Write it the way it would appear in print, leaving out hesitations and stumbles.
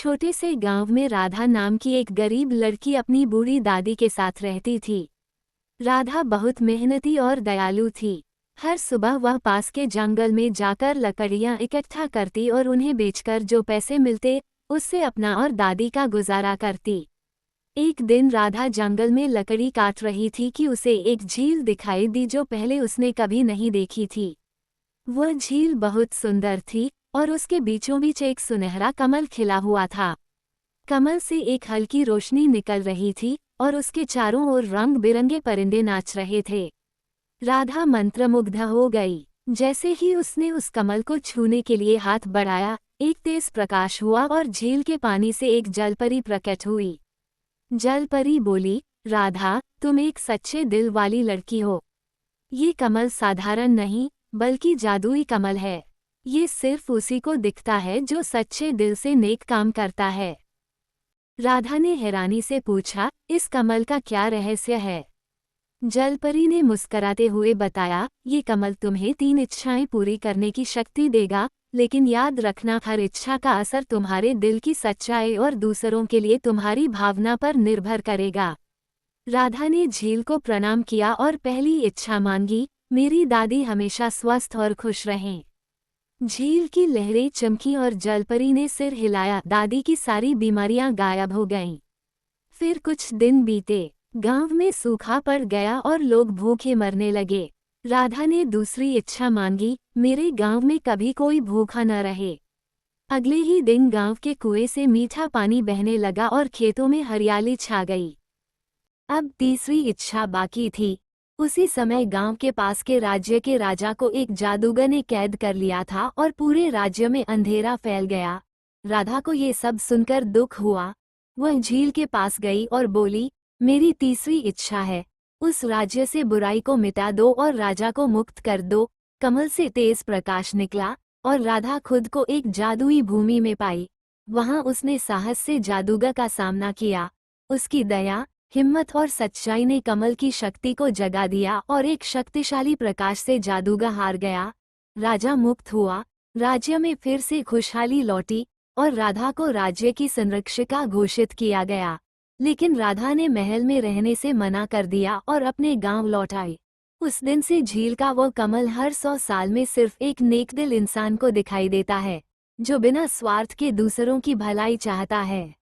छोटे से गांव में राधा नाम की एक गरीब लड़की अपनी बूढ़ी दादी के साथ रहती थी। राधा बहुत मेहनती और दयालु थी। हर सुबह वह पास के जंगल में जाकर लकड़ियां इकट्ठा करती और उन्हें बेचकर जो पैसे मिलते उससे अपना और दादी का गुजारा करती। एक दिन राधा जंगल में लकड़ी काट रही थी कि उसे एक झील दिखाई दी जो पहले उसने कभी नहीं देखी थी। वह झील बहुत सुंदर थी और उसके बीचों बीच एक सुनहरा कमल खिला हुआ था। कमल से एक हल्की रोशनी निकल रही थी और उसके चारों ओर रंग बिरंगे परिंदे नाच रहे थे। राधा मंत्रमुग्ध हो गई। जैसे ही उसने उस कमल को छूने के लिए हाथ बढ़ाया, एक तेज प्रकाश हुआ और झील के पानी से एक जलपरी प्रकट हुई। जलपरी बोली, राधा, तुम एक सच्चे दिल वाली लड़की हो। ये कमल साधारण नहीं बल्कि जादुई कमल है। ये सिर्फ उसी को दिखता है जो सच्चे दिल से नेक काम करता है। राधा ने हैरानी से पूछा, इस कमल का क्या रहस्य है? जलपरी ने मुस्कराते हुए बताया, ये कमल तुम्हें 3 इच्छाएं पूरी करने की शक्ति देगा, लेकिन याद रखना हर इच्छा का असर तुम्हारे दिल की सच्चाई और दूसरों के लिए तुम्हारी भावना पर निर्भर करेगा। राधा ने झील को प्रणाम किया और पहली इच्छा मांगी, मेरी दादी हमेशा स्वस्थ और खुश रहें। झील की लहरें चमकी और जलपरी ने सिर हिलाया, दादी की सारी बीमारियां गायब हो गईं। फिर कुछ दिन बीते, गांव में सूखा पड़ गया और लोग भूखे मरने लगे। राधा ने दूसरी इच्छा मांगी, मेरे गांव में कभी कोई भूखा न रहे। अगले ही दिन गांव के कुएं से मीठा पानी बहने लगा और खेतों में हरियाली छा गई। अब तीसरी इच्छा बाकी थी। उसी समय गांव के पास के राज्य के राजा को एक जादूगर ने कैद कर लिया था और पूरे राज्य में अंधेरा फैल गया। राधा को ये सब सुनकर दुख हुआ। वह झील के पास गई और बोली, मेरी तीसरी इच्छा है, उस राज्य से बुराई को मिटा दो और राजा को मुक्त कर दो। कमल से तेज प्रकाश निकला और राधा खुद को एक जादुई भूमि में पाई। वहां उसने साहस से जादूगर का सामना किया। उसकी दया, हिम्मत और सच्चाई ने कमल की शक्ति को जगा दिया और एक शक्तिशाली प्रकाश से जादूगर हार गया। राजा मुक्त हुआ, राज्य में फिर से खुशहाली लौटी और राधा को राज्य की संरक्षिका घोषित किया गया। लेकिन राधा ने महल में रहने से मना कर दिया और अपने गांव लौट आई। उस दिन से झील का वो कमल हर 100 साल में सिर्फ एक नेकदिल इंसान को दिखाई देता है, जो बिना स्वार्थ के दूसरों की भलाई चाहता है।